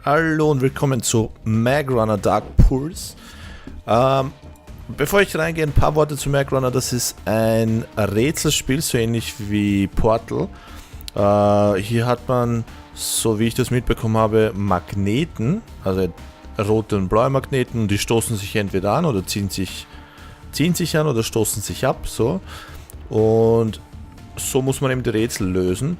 Hallo und willkommen zu Magrunner Dark Pulse. Bevor ich reingehe, ein paar Worte zu Magrunner. Das ist ein Rätselspiel, so ähnlich wie Portal. Hier hat man, so wie ich das mitbekommen habe, Magneten, also rote und blaue Magneten, und die stoßen sich entweder an oder ziehen sich an oder stoßen sich ab. So. Und so muss man eben die Rätsel lösen.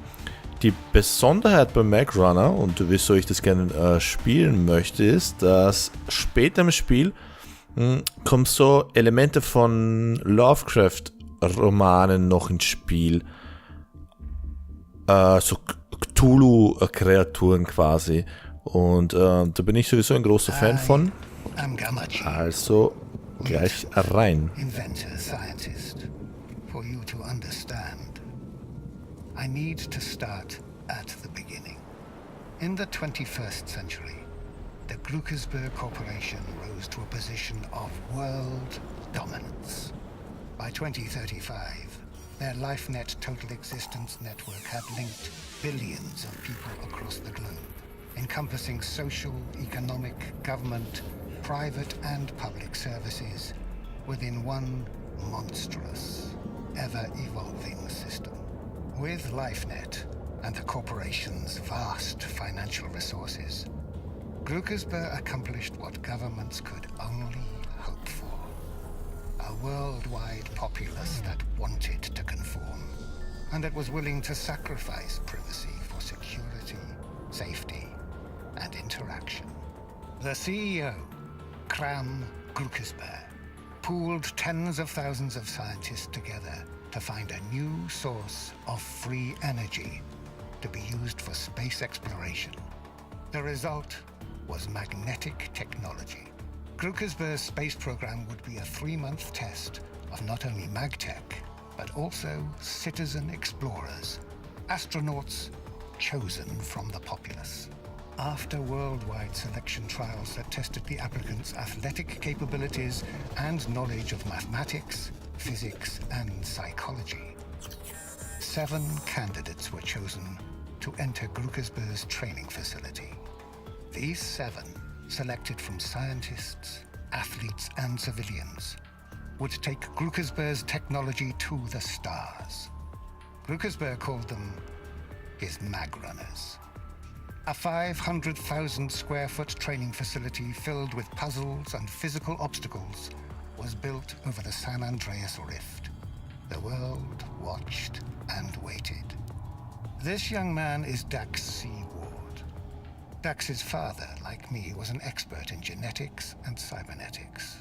Die Besonderheit bei Magrunner und wieso ich das gerne spielen möchte, ist, dass später im Spiel kommen so Elemente von Lovecraft-Romanen noch ins Spiel. So Cthulhu-Kreaturen quasi. Und da bin ich sowieso ein großer Fan von. Also gleich rein. Inventor, scientist. For you to understand, I need to start at the beginning. In the 21st century, the Gluckersberg Corporation rose to a position of world dominance. By 2035, their LifeNet Total Existence Network had linked billions of people across the globe, encompassing social, economic, government, private and public services within one monstrous, ever-evolving system. With LifeNet and the corporation's vast financial resources, Gluckersberg accomplished what governments could only hope for. A worldwide populace that wanted to conform, and that was willing to sacrifice privacy for security, safety, and interaction. The CEO, Kram Gluckersberg, pooled tens of thousands of scientists together to find a new source of free energy to be used for space exploration. The result was magnetic technology. Gluckersberg's space program would be a 3-month test of not only MagTech, but also citizen explorers, astronauts chosen from the populace. After worldwide selection trials that tested the applicants' athletic capabilities and knowledge of mathematics, physics, and psychology, 7 candidates were chosen to enter Gluckersberg's training facility. These 7, selected from scientists, athletes, and civilians, would take Gluckersberg's technology to the stars. Gluckersberg called them his Magrunners. A 500,000 square foot training facility filled with puzzles and physical obstacles was built over the San Andreas Rift. The world watched and waited. This young man is Dax C. Ward. Dax's father, like me, was an expert in genetics and cybernetics.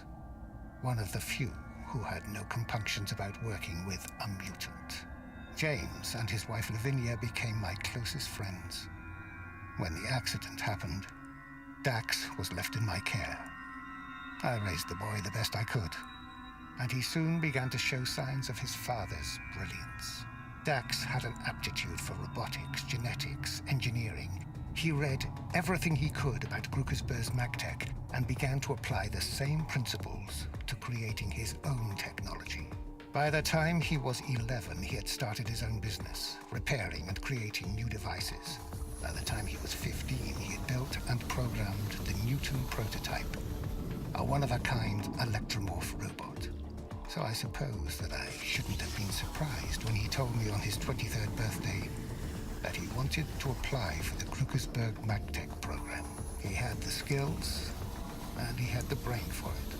One of the few who had no compunctions about working with a mutant. James and his wife Lavinia became my closest friends. When the accident happened, Dax was left in my care. I raised the boy the best I could, and he soon began to show signs of his father's brilliance. Dax had an aptitude for robotics, genetics, engineering. He read everything he could about Gluckersberg's MagTech and began to apply the same principles to creating his own technology. By the time he was 11, he had started his own business, repairing and creating new devices. By the time he was 15, he had built and programmed the Newton prototype, a one-of-a-kind electromorph robot. So I suppose that I shouldn't have been surprised when he told me on his 23rd birthday that he wanted to apply for the Gluckersberg MagTech program. He had the skills, and he had the brain for it.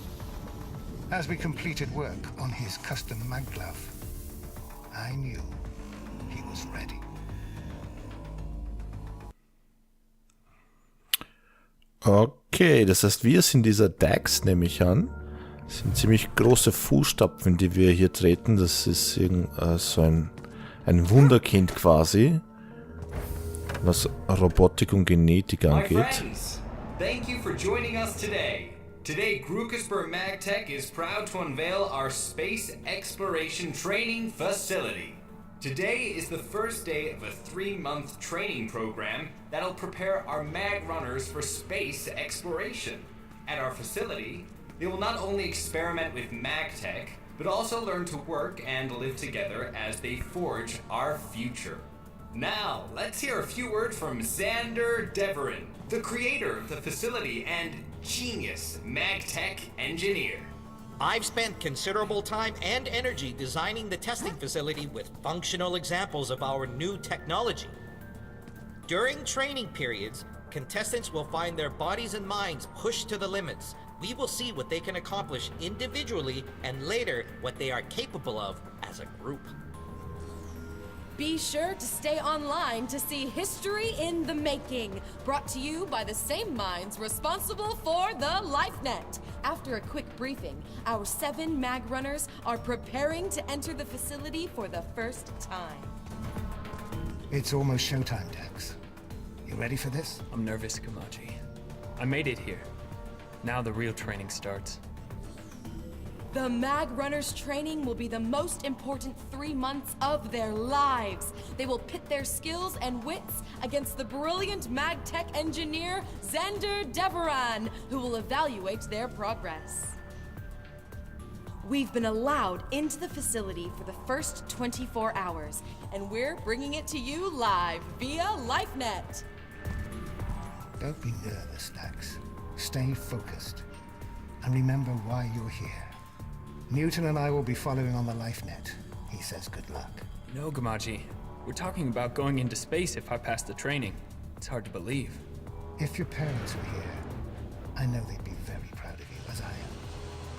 As we completed work on his custom mag glove, I knew he was ready. Okay, das heißt, wir sind dieser Dax, nehme ich an. Das sind ziemlich große Fußstapfen, die wir hier treten. Das ist so ein Wunderkind quasi, was Robotik und Genetik angeht. My friends, thank you for joining us today. Today, Gluckersberg MagTech is proud to unveil our space exploration training facility. Today is the first day of a 3-month training program that'll prepare our mag runners for space exploration. At our facility, they will not only experiment with MagTech, but also learn to work and live together as they forge our future. Now, let's hear a few words from Xander Deverin, the creator of the facility and genius MagTech engineer. I've spent considerable time and energy designing the testing facility with functional examples of our new technology. During training periods, contestants will find their bodies and minds pushed to the limits. We will see what they can accomplish individually and later what they are capable of as a group. Be sure to stay online to see History in the Making, brought to you by the same minds responsible for the LifeNet. After a quick briefing, our 7 Magrunners are preparing to enter the facility for the first time. It's almost showtime, Dex. You ready for this? I'm nervous, Kamaji. I made it here. Now the real training starts. The Magrunners' training will be the most important 3 months of their lives. They will pit their skills and wits against the brilliant MagTech engineer, Xander Deveran, who will evaluate their progress. We've been allowed into the facility for the first 24 hours, and we're bringing it to you live via LifeNet. Don't be nervous, Dex. Stay focused. And remember why you're here. Newton and I will be following on the LifeNet. He says good luck. No, Gamaji. We're talking about going into space if I pass the training. It's hard to believe. If your parents were here, I know they'd be very proud of you, as I am.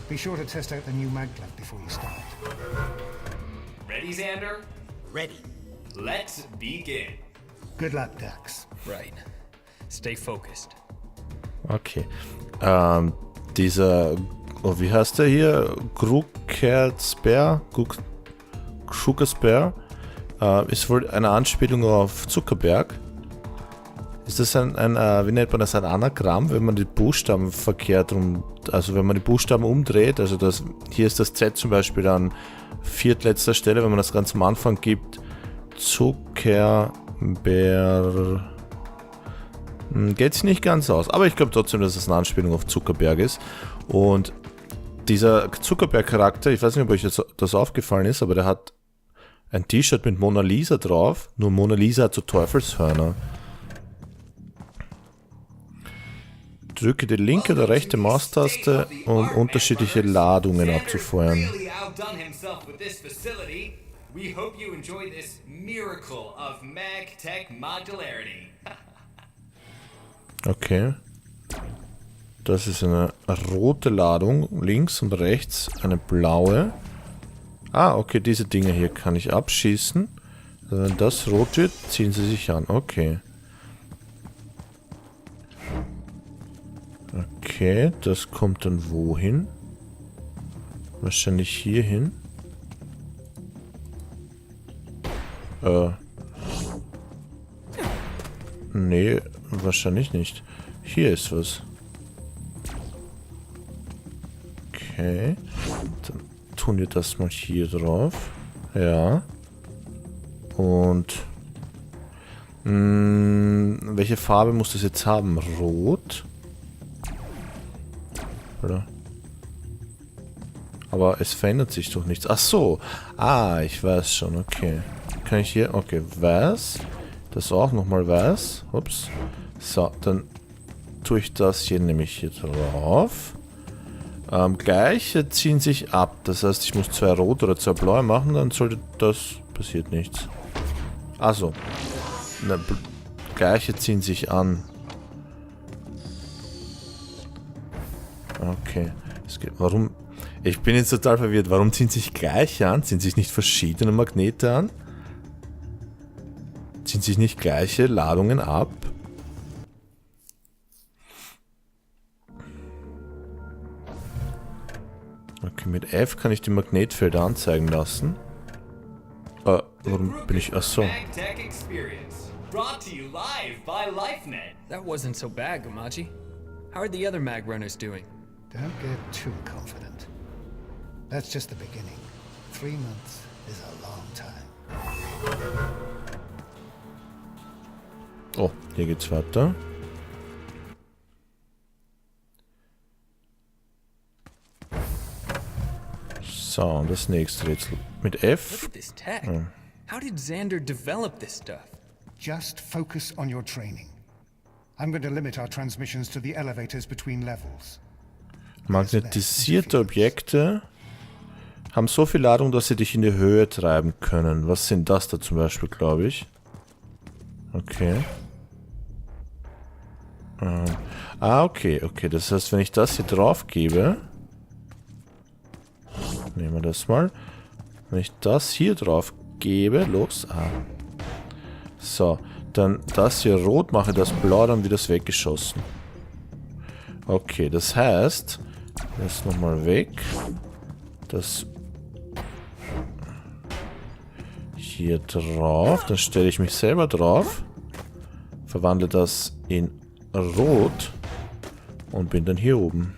Be sure to test out the new mag glove before you start. Ready, Xander? Ready. Let's begin. Good luck, Dex. Right. Stay focused. Okay. Dieser, oh, wie heißt der hier? Zuckersbär, ist wohl eine Anspielung auf Zuckerberg. Ist das wie nennt man das, ein Anagramm, wenn man die Buchstaben verkehrt also wenn man die Buchstaben umdreht, also hier ist das Z zum Beispiel an viertletzter Stelle, wenn man das ganz am Anfang gibt, Zuckerbär, geht sich nicht ganz aus, aber ich glaube trotzdem, dass es eine Anspielung auf Zuckerberg ist. Und dieser Zuckerberg-Charakter, ich weiß nicht, ob euch das aufgefallen ist, aber der hat ein T-Shirt mit Mona Lisa drauf, nur Mona Lisa hat so Teufelshörner. Drücke die linke oder rechte Maustaste, um unterschiedliche Ladungen abzufeuern. We hope you enjoy this miracle of MagTech modularity. Okay. Das ist eine rote Ladung, links und rechts eine blaue. Ah, okay, diese Dinge hier kann ich abschießen. Also wenn das rot wird, ziehen sie sich an. Okay. Okay, das kommt dann wohin? Wahrscheinlich hier hin. Nee, wahrscheinlich nicht. Hier ist was. Okay. Dann tun wir das mal hier drauf. Ja. Und welche Farbe muss das jetzt haben? Rot? Oder? Aber es verändert sich doch nichts. Ach so. Ah, ich weiß schon. Okay. Kann ich hier... Okay, weiß. Das auch nochmal weiß. Ups. So, dann tue ich das hier nämlich hier drauf. Gleiche ziehen sich ab. Das heißt, ich muss 2 rot oder 2 blaue machen, dann sollte das... Passiert nichts. Also. Gleiche ziehen sich an. Okay. Es geht, warum... Ich bin jetzt total verwirrt. Warum ziehen sich gleiche an? Ziehen sich nicht verschiedene Magnete an? Ziehen sich nicht gleiche Ladungen ab? Okay, mit F kann ich die Magnetfelder anzeigen lassen. Warum bin ich... Achso. That wasn't so bad, Gamaji. How are the other Magrunners doing? Don't get too confident. That's just the beginning. 3 months is a long time. Oh, hier geht's weiter. So, und das nächste Rätsel. Mit F. Look at this tech. How did Xander develop this stuff? Just focus on your training. I'm going to limit our transmissions to the elevators between levels. Magnetisierte Objekte haben so viel Ladung, dass sie dich in die Höhe treiben können. Was sind das da zum Beispiel, glaube ich? Okay. Okay. Das heißt, wenn ich das hier drauf gebe... Nehmen wir das mal. Wenn ich das hier drauf gebe... Los. So. Dann das hier rot mache, das blau, dann wird das weggeschossen. Okay, das heißt... Das nochmal weg. Das... Hier drauf. Dann stelle ich mich selber drauf. Verwandle das in rot. Und bin dann hier oben.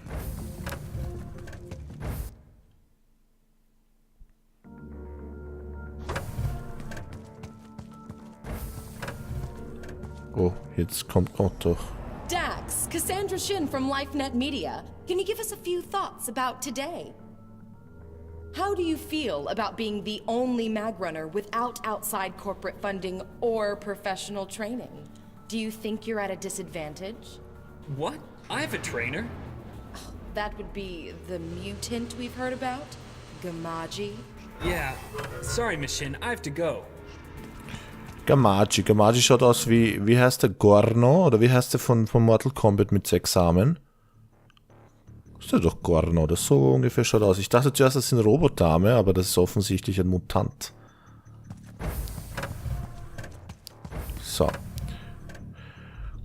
Oh, jetzt kommt auch doch. Dax, Cassandra Shin from LifeNet Media. Can you give us a few thoughts about today? How do you feel about being the only Magrunner without outside corporate funding or professional training? Do you think you're at a disadvantage? What? I have a trainer? That would be the mutant we've heard about? Gamaji? Yeah. Sorry, Miss Shin, I have to go. Gamaji. Gamaji schaut aus wie heißt der Gorno? Oder wie heißt der von Mortal Kombat mit 6 Armen? Ist der doch Gorno, oder so ungefähr schaut aus. Ich dachte zuerst, das sind Roboterarme, aber das ist offensichtlich ein Mutant. So.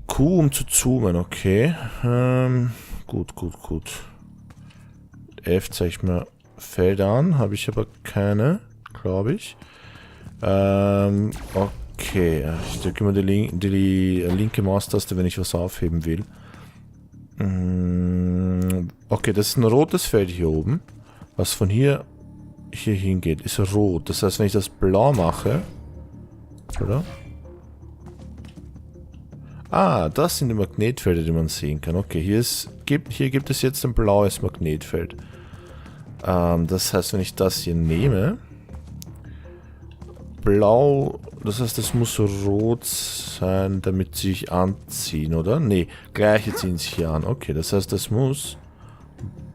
Q, um zu zoomen, okay. Gut. F zeigt mir Felder an, habe ich aber keine, glaube ich. Okay, ich drücke immer die linke Maustaste, wenn ich was aufheben will. Okay, das ist ein rotes Feld hier oben. Was von hier hingeht, ist rot. Das heißt, wenn ich das blau mache... Oder? Das sind die Magnetfelder, die man sehen kann. Okay, hier gibt es jetzt ein blaues Magnetfeld. Das heißt, wenn ich das hier nehme... Blau, das heißt, das muss rot sein, damit sie sich anziehen, oder? Nee, gleiche ziehen sich hier an. Okay, das heißt, das muss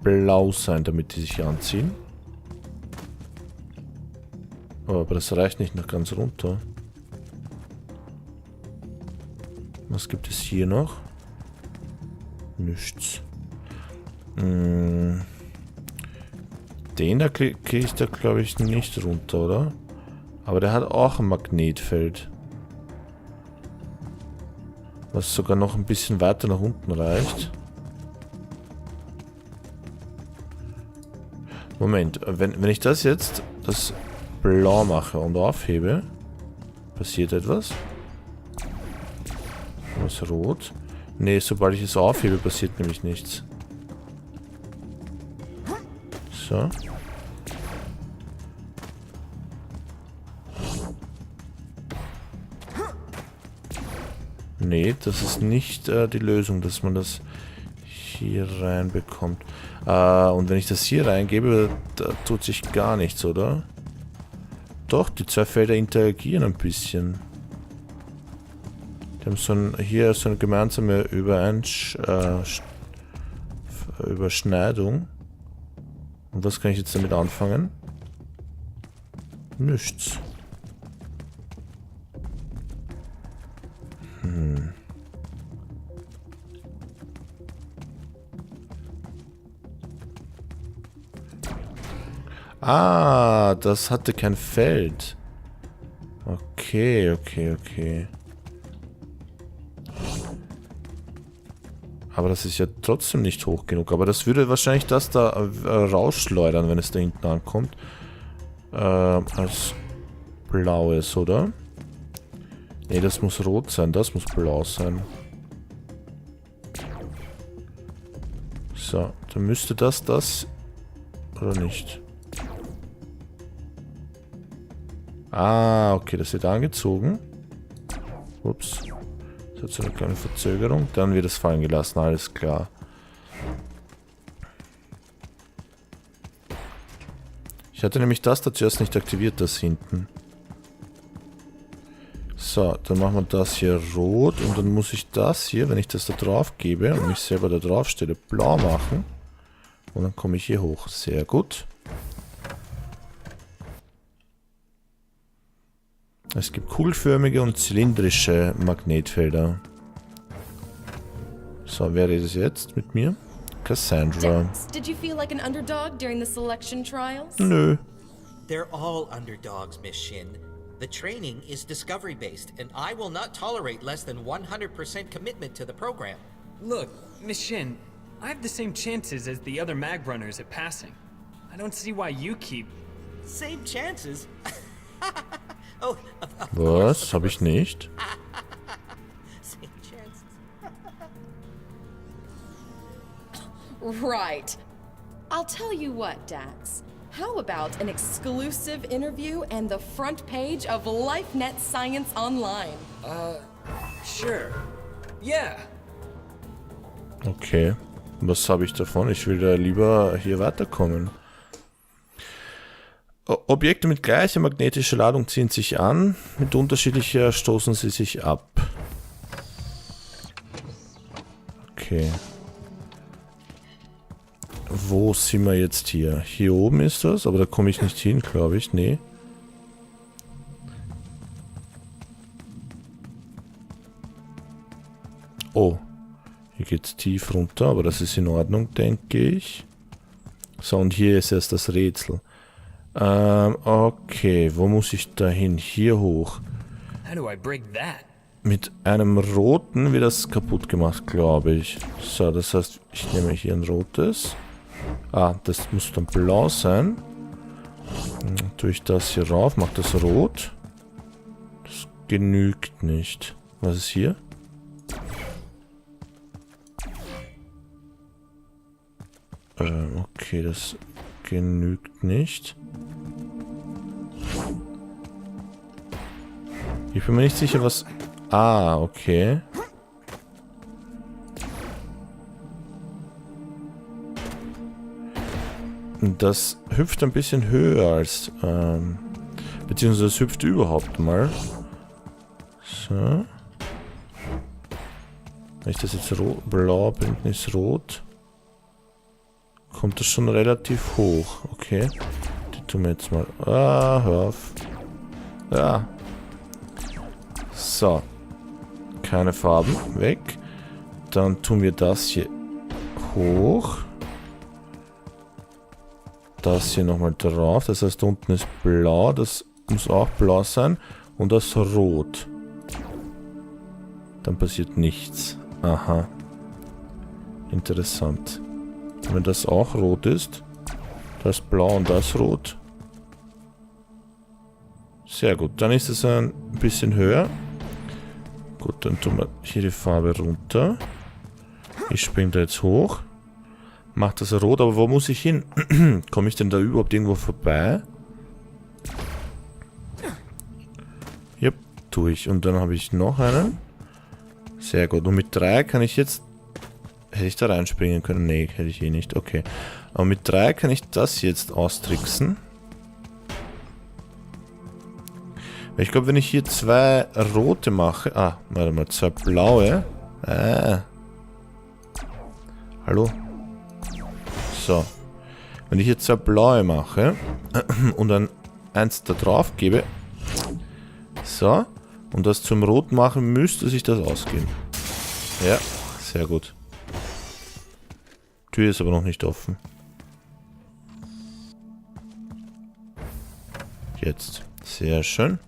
blau sein, damit die sich anziehen. Oh, aber das reicht nicht nach ganz runter. Was gibt es hier noch? Nichts. Den da kriege ich da, glaube ich, nicht runter, oder? Aber der hat auch ein Magnetfeld. Was sogar noch ein bisschen weiter nach unten reicht. Moment, wenn ich das jetzt, das blau mache und aufhebe, passiert etwas? Was rot? Nee, sobald ich es aufhebe, passiert nämlich nichts. So. Nee, das ist nicht die Lösung, dass man das hier reinbekommt. Und wenn ich das hier reingebe, da tut sich gar nichts, oder? Doch, die zwei Felder interagieren ein bisschen. Die haben hier so eine gemeinsame Überschneidung. Und was kann ich jetzt damit anfangen? Nichts. Das hatte kein Feld. Okay. Aber das ist ja trotzdem nicht hoch genug. Aber das würde wahrscheinlich das da rausschleudern, wenn es da hinten ankommt. Als blaues, oder? Nee, das muss rot sein. Das muss blau sein. So, dann müsste das... Oder nicht? Okay, das wird angezogen. Ups. Das hat so eine kleine Verzögerung. Dann wird es fallen gelassen, alles klar. Ich hatte nämlich das da zuerst nicht aktiviert, das hinten. So, dann machen wir das hier rot und dann muss ich das hier, wenn ich das da drauf gebe und mich selber da drauf stelle, blau machen. Und dann komme ich hier hoch. Sehr gut. Es gibt kugelförmige und zylindrische Magnetfelder. So, wer redet jetzt mit mir? Cassandra. Dex, did you feel like an underdog during the selection trials? Nö. They're all underdogs, Miss Shin. The training is discovery-based, and I will not tolerate less than 100% commitment to the program. Look, Miss Shin, I have the same chances as the other Magrunners at passing. I don't see why you keep... Same chances? Oh, of Was? Habe ich nicht? Same chances. Right. I'll tell you what, Dax. How about an exclusive interview and the front page of LifeNet Science Online? Sure. Yeah. Okay. Was habe ich davon? Ich will da lieber hier weiterkommen. Objekte mit gleicher magnetischer Ladung ziehen sich an, mit unterschiedlicher stoßen sie sich ab. Okay. Wo sind wir jetzt hier? Hier oben ist das, aber da komme ich nicht hin, glaube ich. Nee. Oh. Hier geht es tief runter, aber das ist in Ordnung, denke ich. So, und hier ist erst das Rätsel. Okay, wo muss ich da hin? Hier hoch. How do I break that? Mit einem roten wird das kaputt gemacht, glaube ich. So, das heißt, ich nehme hier ein rotes. Ah, das muss dann blau sein. Dann tue ich das hier rauf, mache das rot. Das genügt nicht. Was ist hier? Okay, das genügt nicht. Ich bin mir nicht sicher, was... Ah, okay. Das hüpft ein bisschen höher als... beziehungsweise es hüpft überhaupt mal. So. Wenn ich das jetzt blau bin, ist rot. Kommt das schon relativ hoch. Okay. Die tun wir jetzt mal... Ah, hör auf. Ja. So. Keine Farben. Weg. Dann tun wir das hier hoch. Das hier nochmal drauf. Das heißt, unten ist blau. Das muss auch blau sein. Und das rot. Dann passiert nichts. Aha. Interessant. Wenn das auch rot ist, das blau und das rot. Sehr gut, dann ist es ein bisschen höher. Gut, dann tun wir hier die Farbe runter. Ich springe da jetzt hoch. Macht das rot, aber wo muss ich hin? Komme ich denn da überhaupt irgendwo vorbei? Yep, tue ich. Und dann habe ich noch einen. Sehr gut, und mit 3 kann ich jetzt... Hätte ich da reinspringen können? Nee, hätte ich eh nicht. Okay. Aber mit 3 kann ich das jetzt austricksen. Ich glaube, wenn ich hier 2 rote mache... Ah, warte mal, 2 blaue. Hallo? So. Wenn ich hier 2 blaue mache und dann 1 da drauf gebe. So. Und das zum Rot machen, müsste sich das ausgehen. Ja, sehr gut. Tür ist aber noch nicht offen. Jetzt. Sehr schön.